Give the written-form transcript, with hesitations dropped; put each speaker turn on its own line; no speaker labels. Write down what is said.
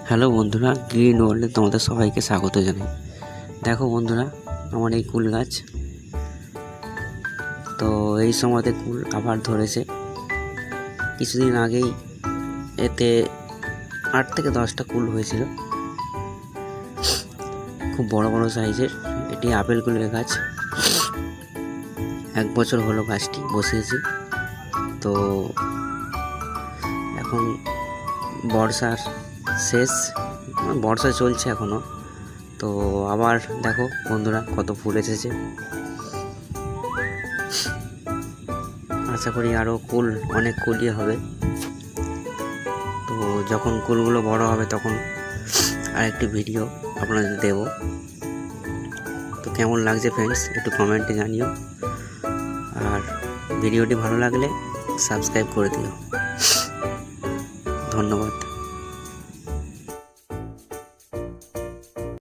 Hello বন্ধুরা, green ওয়ার্ল্ডে তোমাদের সবাইকে স্বাগত জানাই। দেখো বন্ধুরা, আমার এই কুল গাছ, তো এই সময়তে কুল আবার ধরেছে। কিছুদিন আগেই এতে 8 থেকে 10টা কুল হয়েছিল, খুব বড় বড় সাইজের। এটি আপেল কুলের গাছ। 1 বছর হলো গাছটি বসিয়েছি। তো এখন বর্ষার শেষ, বর্ষা চলছে এখনও। তো আবার দেখো বন্ধুরা, কত ফুল এসেছে। আশা করি আরও কুল, অনেক কুলই হবে। তো যখন কুলগুলো বড় হবে তখন আরেকটি ভিডিও আপনাদের দেব। তো কেমন লাগছে ফ্রেন্ডস, একটু কমেন্টে জানিও। আর ভিডিওটি ভালো লাগলে সাবস্ক্রাইব করে দিও। ধন্যবাদ।